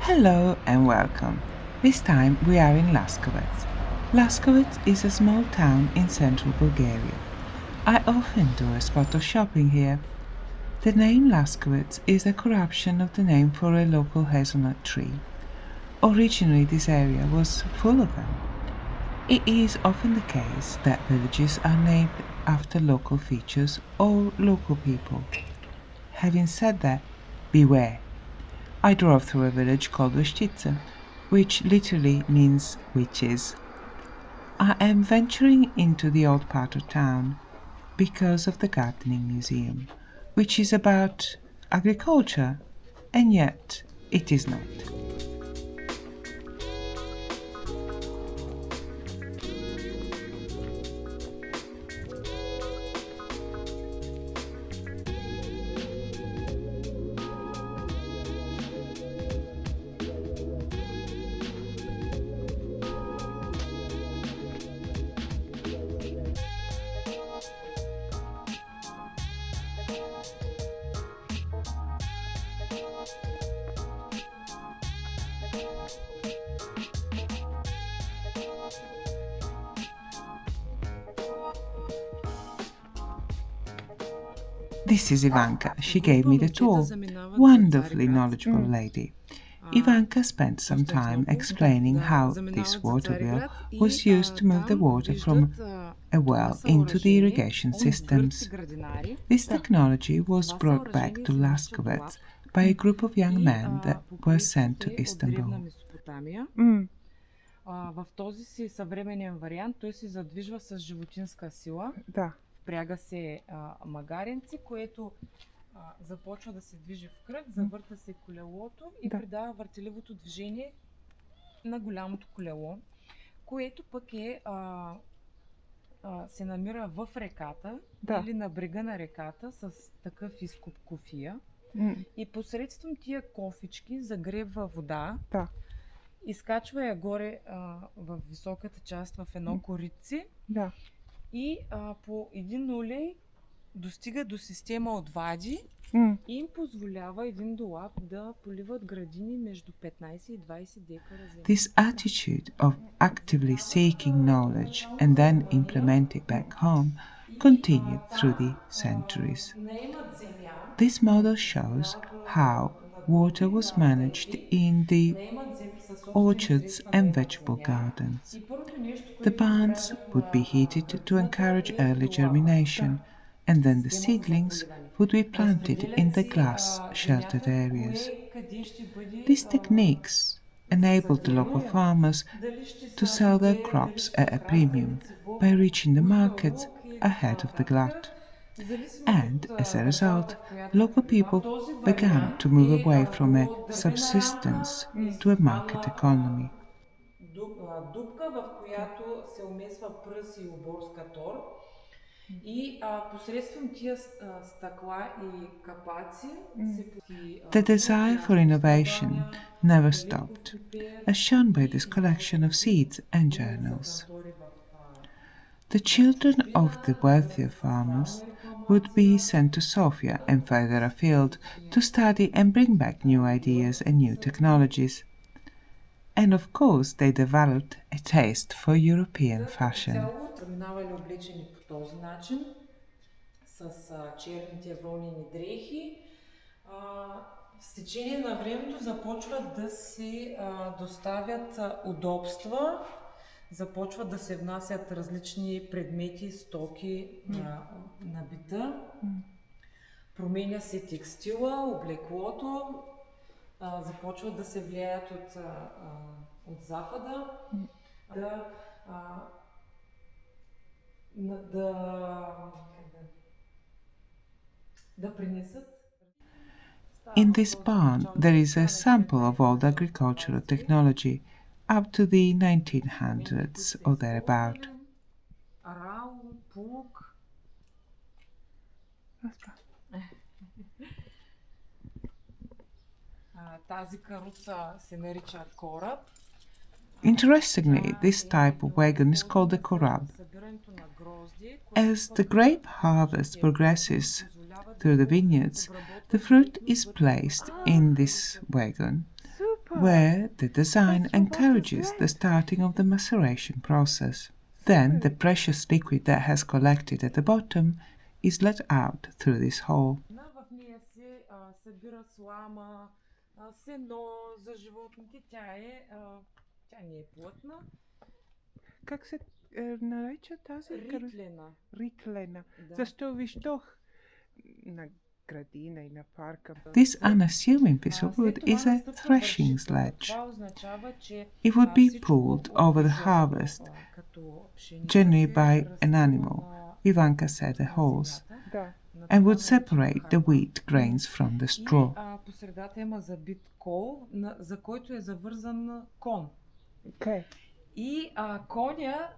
Hello and welcome. This time we are in Laskovets. Laskovets is a small town in central Bulgaria. I often do a spot of shopping here. The name Laskovets is a corruption of the name for a local hazelnut tree. Originally, this area was full of them. It is often the case that villages are named after local features or local people. Having said that, beware. I drove through a village called Vestitsa, which literally means witches. I am venturing into the old part of town because of the gardening museum, which is about agriculture, and yet it is not. This is Ivanka. She gave me the tour. Wonderfully knowledgeable lady. Ivanka spent some time explaining how this water wheel was used to move the water from a well into the irrigation systems. This technology was brought back to Laskovets by a group of young men that were sent to Istanbul. Mm. В този си съвременен вариант той се задвижва с животинска сила. Да. Впряга се магаренци, което започва да се движи в кръг, завърта се колелото и придава въртеливото движение на голямото колело, което пък се намира в реката или на брега на реката с такъв изкоп кофия. И посредством тия кофички загребва вода, изкачва я горе в високата част в едно коритце и по един улей достига до система от вади и им позволява един долап да поливат градини между 15 и 20 декара земя. This attitude of actively seeking knowledge and then implement it back home continued through the centuries. This model shows how water was managed in the orchards and vegetable gardens. The barns would be heated to encourage early germination, and then the seedlings would be planted in the glass-sheltered areas. These techniques enabled the local farmers to sell their crops at a premium by reaching the markets ahead of the glut. And as a result, local people began to move away from a subsistence to a market economy. Дупка, в която се умесва пръс и оборска тор. И посредством тия стъкла и капаци The desire for innovation never stopped, as shown by this collection of seeds and journals. The children of the wealthier farmers would be sent to Sofia and further afield to study and bring back new ideas and new technologies. And of course, they developed a taste for European fashion. Минавали облечени по този начин, с черните вълнени дрехи. С течение на времето започват да се доставят удобства, започват да се внасят различни предмети, стоки на бита. Променя се текстила, облеклото, започват да се влияят от запада, да принесат. In this barn, there is a sample of old agricultural technology up to the 1900s or thereabout. Арал, плуг. Тази каруца се нарича кораб. Interestingly, this type of wagon is called a korab. As the grape harvest progresses through the vineyards, the fruit is placed in this wagon where the design encourages the starting of the maceration process. Then the precious liquid that has collected at the bottom is let out through this hole. Как се нарича тази? Ритлена. Ритлена. Защо виждох на градина и на парка. This unassuming piece of wood is a threshing sledge. It would be pulled over the harvest, generally by an animal, Ivanka said a horse, and would separate the wheat grains from the straw. По средата има забит кол, за който е завързан кон. И коня,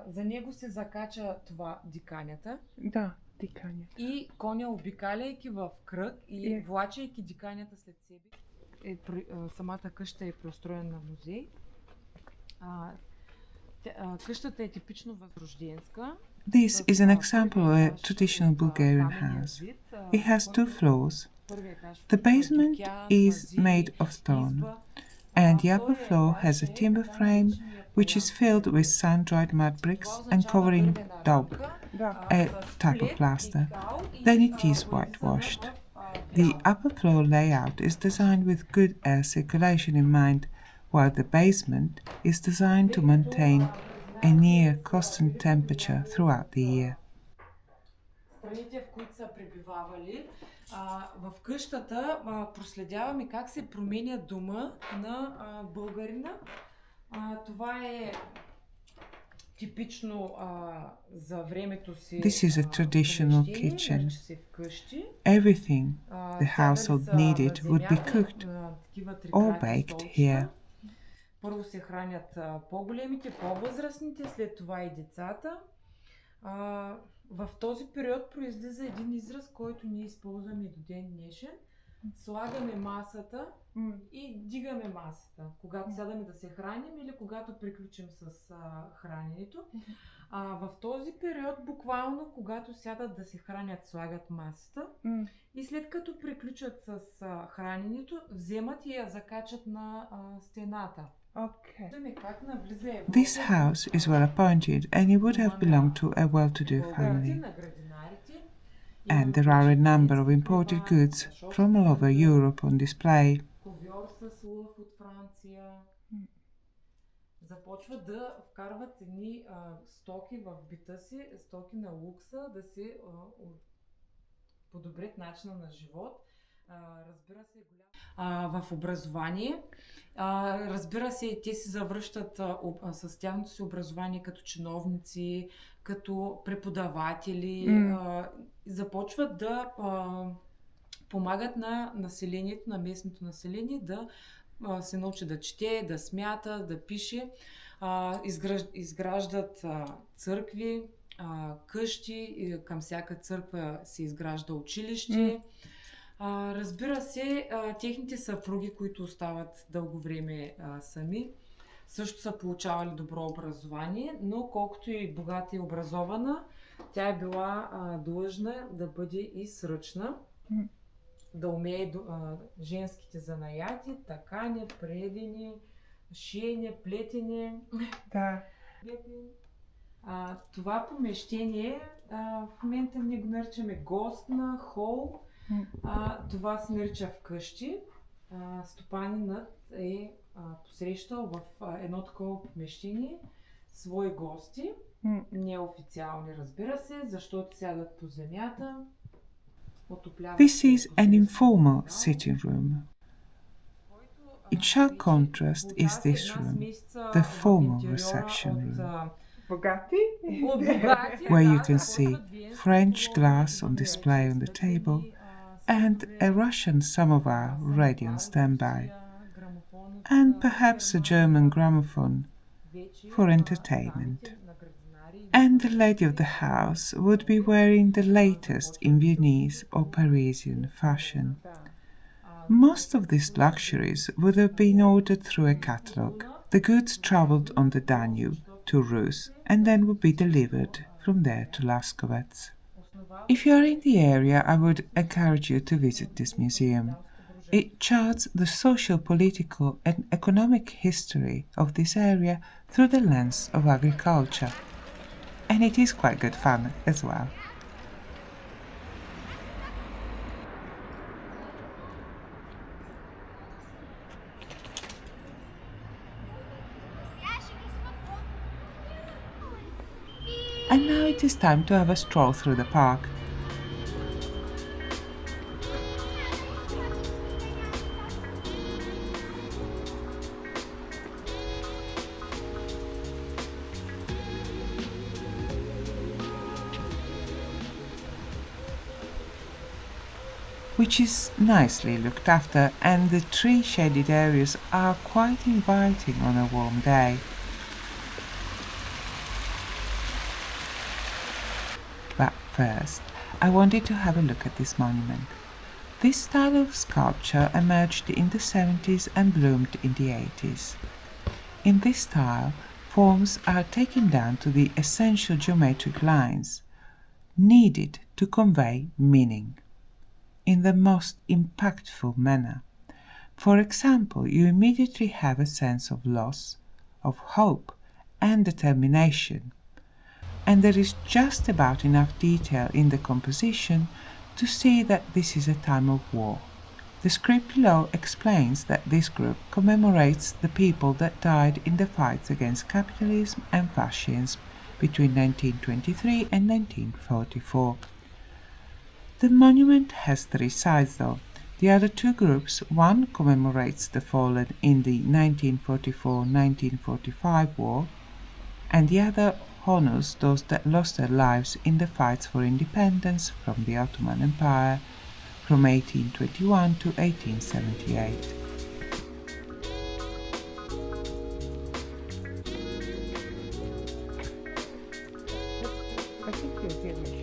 за него се закача това диканята. Да, диканята. И коня, обикаляйки в кръг и влачайки диканята след себе, самата къща е простроена на музей. Къщата е типично възрожденска. This is an example of a traditional Bulgarian house. It has two floors. The basement is made of stone, and the upper floor has a timber frame which is filled with sun-dried mud bricks and covering daub, a type of plaster. Then it is whitewashed. The upper floor layout is designed with good air circulation in mind, while the basement is designed to maintain a near constant temperature throughout the year. Страните, в които са пребивавали, в къщата проследяваме как се променя дома на българина. Това е типично за времето си. This is a traditional kitchen. Everything the household needed would be cooked or baked here. Първо се хранят по-големите, по-възрастните, след това и децата. В този период произлиза един израз, който ние използваме до ден днешен. Слагаме масата и дигаме масата, когато сядаме да се храним или когато приключим с храненето. В този период, буквално, когато сядат да се хранят, слагат масата и след като приключат с храненето, вземат и я закачат на стената. This house is well appointed and it would have belonged to a well-to-do family. And there are a number of imported goods from all over Europe on display. Започват да вкарват едни стоки в бита си, стоки на лукса, да се подобрят начина на живот. Разбира се, в образование. Разбира се, те се завръщат с тяхното си образование като чиновници, като преподаватели. Започват да помагат на населението, на местното население да се научи да чете, да смята, да пише. Изграждат църкви, къщи, към всяка църква се изгражда училище. Разбира се, техните съпруги, които остават дълго време сами, също са получавали добро образование, но колкото и богата и образована, тя е била длъжна да бъде и сръчна, да умее женските занаяти, такане, предене, шиене, плетене. Да. Това помещение в момента ние го наричаме гостна, хол. Това се нарича вкъщи. Стопанинът е посрещал в едно такова помещение свои гости, неофициални, разбира се, защото сядат по земята. This is an informal sitting room. In sharp contrast is this room, the formal reception room, where you can see French glass on display on the table and a Russian samovar ready on standby, and perhaps a German gramophone for entertainment. And the lady of the house would be wearing the latest in Viennese or Parisian fashion. Most of these luxuries would have been ordered through a catalogue. The goods travelled on the Danube to Rus and then would be delivered from there to Laskovets. If you are in the area, I would encourage you to visit this museum. It charts the social, political and economic history of this area through the lens of agriculture. And it is quite good fun as well. And now it is time to have a stroll through the park. Which is nicely looked after, and the tree-shaded areas are quite inviting on a warm day. But first, I wanted to have a look at this monument. This style of sculpture emerged in the 70s and bloomed in the 80s. In this style, forms are taken down to the essential geometric lines needed to convey meaning in the most impactful manner. For example, you immediately have a sense of loss, of hope and determination, and there is just about enough detail in the composition to see that this is a time of war. The script below explains that this group commemorates the people that died in the fights against capitalism and fascism between 1923 and 1944. The monument has three sides though. The other two groups, one commemorates the fallen in the 1944-1945 war, and the other honors those that lost their lives in the fights for independence from the Ottoman Empire from 1821 to 1878. I think you're getting a shot.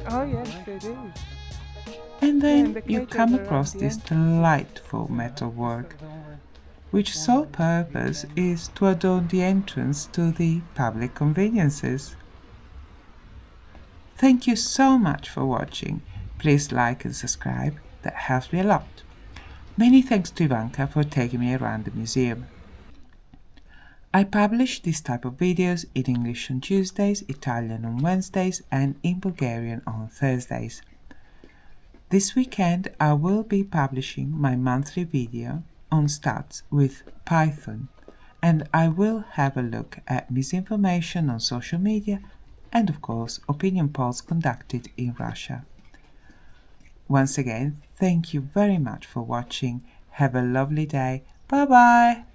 Oh yes, it is. And then you come across this delightful metalwork, which sole purpose is to adorn the entrance to the public conveniences. Thank you so much for watching. Please like and subscribe, that helps me a lot. Many thanks to Ivanka for taking me around the museum. I publish this type of videos in English on Tuesdays, Italian on Wednesdays and in Bulgarian on Thursdays. This weekend I will be publishing my monthly video on stats with Python, and I will have a look at misinformation on social media and of course opinion polls conducted in Russia. Once again, thank you very much for watching. Have a lovely day. Bye bye!